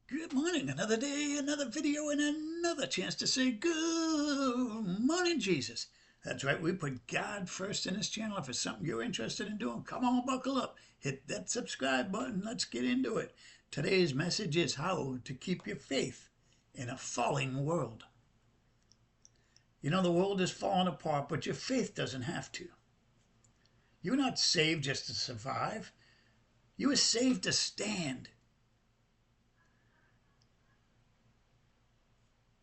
Good morning, another day, another video, and another chance to say good morning, Jesus. That's right, we put God first in this channel. If it's something you're interested in doing, come on, buckle up. Hit that subscribe button. Let's get into it. Today's message is how to keep your faith in a falling world. You know, the world is falling apart, but your faith doesn't have to. You're not saved just to survive. You were saved to stand.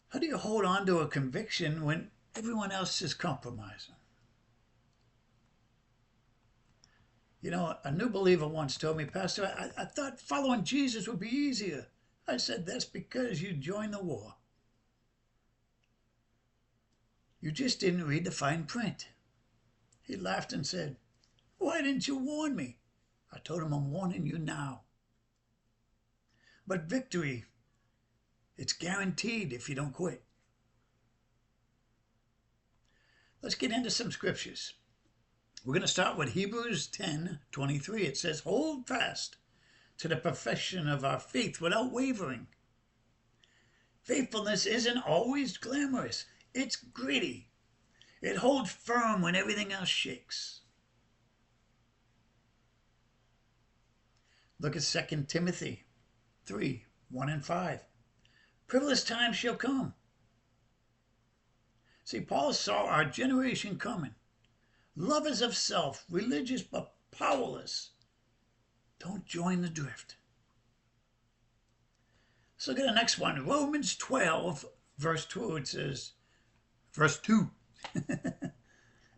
How do you hold on to a conviction when everyone else is compromising? You know, a new believer once told me, Pastor, I thought following Jesus would be easier. I said, that's because you joined the war. You just didn't read the fine print. He laughed and said, why didn't you warn me? I told him, I'm warning you now. But victory, it's guaranteed if you don't quit. Let's get into some scriptures. We're going to start with Hebrews 10:23. It says, hold fast to the profession of our faith without wavering. Faithfulness isn't always glamorous. It's gritty. It holds firm when everything else shakes. Look at 2 Timothy 3:1-5. Perilous times shall come. See, Paul saw our generation coming. Lovers of self, religious but powerless. Don't join the drift. Let's look at the next one. Romans 12:2. It says, verse 2.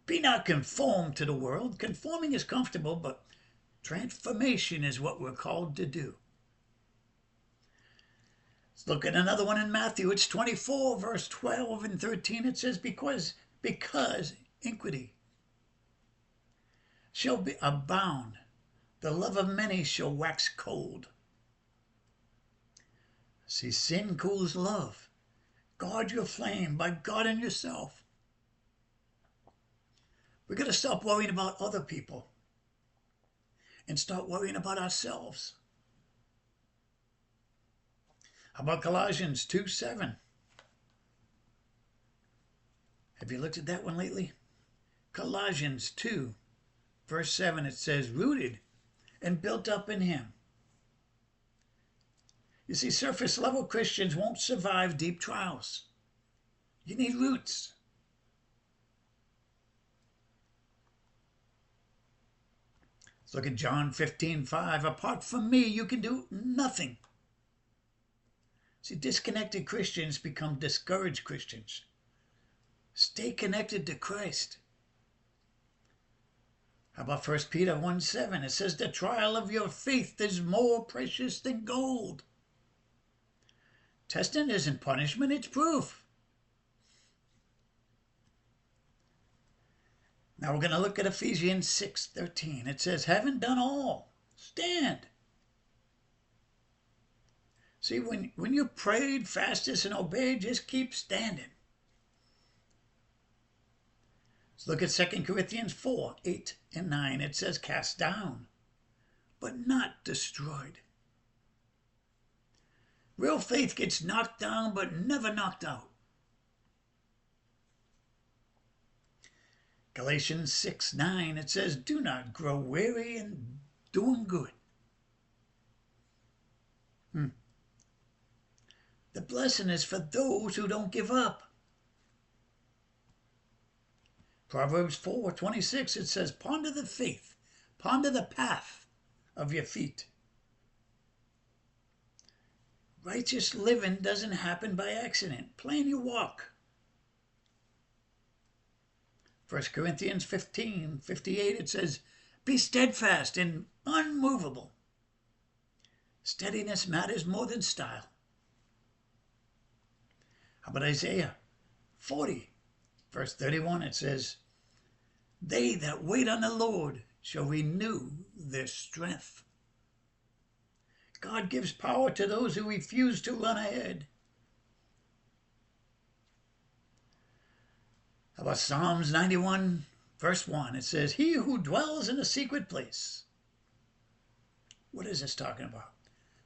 Be not conformed to the world. Conforming is comfortable, but transformation is what we're called to do. Let's look at another one in Matthew. It's 24, verse 12 and 13. It says, because iniquity shall be abound, the love of many shall wax cold. See, sin cools love. Guard your flame by guarding yourself. We're going to stop worrying about other people and start worrying about ourselves. How about Colossians 2:7? Have you looked at that one lately? Colossians 2, verse 7, it says, rooted and built up in him. You see, surface level Christians won't survive deep trials. You need roots. Let's look at John 15:5. Apart from me, you can do nothing. See, disconnected Christians become discouraged Christians. Stay connected to Christ. How about 1 Peter 1:7? It says, the trial of your faith is more precious than gold. Testing isn't punishment, it's proof. Now we're going to look at Ephesians 6:13. It says, having done all, stand. See, when you prayed, fasted, and obeyed, just keep standing. Let's look at 2 Corinthians 4:8-9. It says, cast down, but not destroyed. Real faith gets knocked down, but never knocked out. Galatians 6:9. It says, do not grow weary in doing good. The blessing is for those who don't give up. Proverbs 4:26, it says, ponder the faith, ponder the path of your feet. Righteous living doesn't happen by accident. Plan your walk. 1 Corinthians 15:58, it says, be steadfast and unmovable. Steadiness matters more than style. How about Isaiah 40, verse 31? It says, they that wait on the Lord shall renew their strength. God gives power to those who refuse to run ahead. How about Psalms 91, verse 1? It says, he who dwells in a secret place. What is this talking about?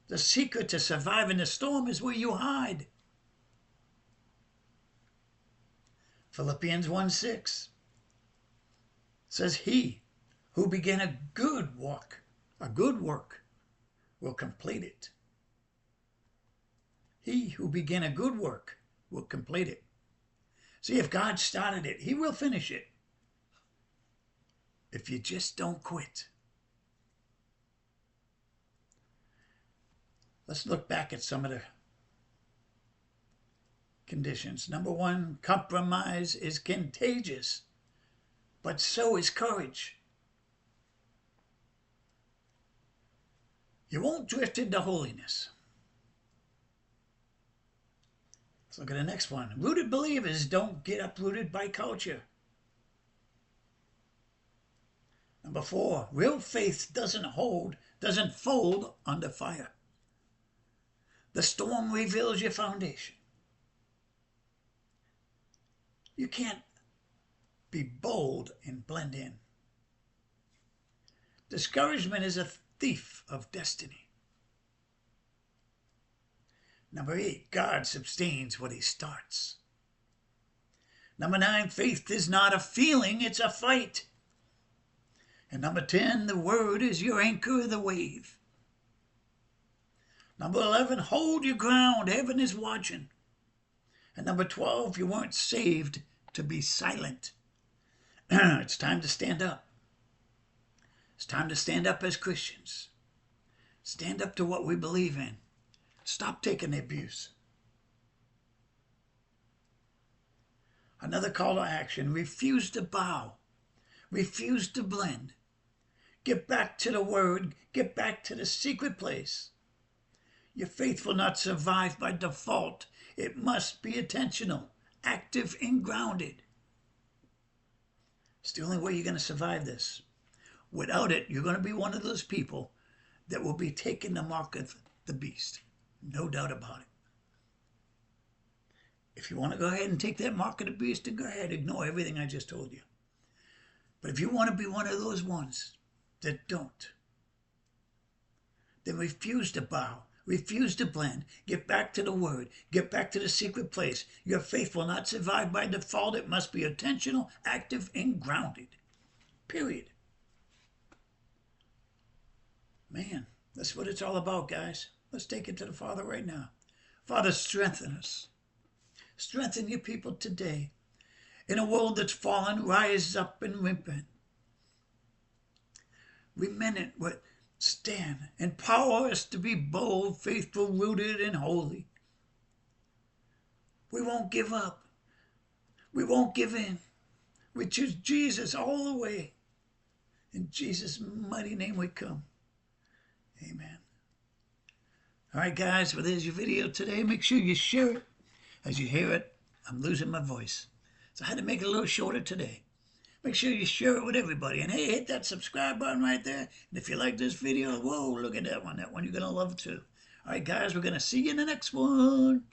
The secret to surviving the storm is where you hide. Philippians 1:6 says, he who began a good work, will complete it. He who began a good work will complete it. See, if God started it, he will finish it. If you just don't quit. Let's look back at some of the conditions. Number one, compromise is contagious, but so is courage. You won't drift into holiness. Let's look at the next one. Rooted believers don't get uprooted by culture. Number four, real faith doesn't fold under fire. The storm reveals your foundation. You can't be bold and blend in. Discouragement is a thief of destiny. Number 8, God sustains what he starts. Number 9, faith is not a feeling, it's a fight. And number 10, the word is your anchor of the wave. Number 11, hold your ground, heaven is watching. And number 12, you weren't saved to be silent. It's time to stand up. It's time to stand up as Christians. Stand up to what we believe in. Stop taking the abuse. Another call to action, refuse to bow. Refuse to blend. Get back to the word. Get back to the secret place. Your faith will not survive by default. It must be intentional, active, and grounded. It's the only way you're going to survive this. Without it, you're going to be one of those people that will be taking the mark of the beast. No doubt about it. If you want to go ahead and take that mark of the beast, then go ahead. Ignore everything I just told you. But if you want to be one of those ones that don't, then refuse to bow. Refuse to blend. Get back to the word. Get back to the secret place. Your faith will not survive by default. It must be intentional, active, and grounded. Period. Man, that's what it's all about, guys. Let's take it to the Father right now. Father, strengthen us. Strengthen your people today. In a world that's fallen, rise up and repent. Remnant what stand. Empower us to be bold, faithful, rooted, and holy. We won't give up. We won't give in. We choose Jesus all the way. In Jesus' mighty name we come. Amen. All right, guys, well, there's your video today. Make sure you share it. As you hear it, I'm losing my voice. So I had to make it a little shorter today. Make sure you share it with everybody. And hey, hit that subscribe button right there. And if you like this video, whoa, look at that one. That one you're going to love too. All right, guys, we're going to see you in the next one.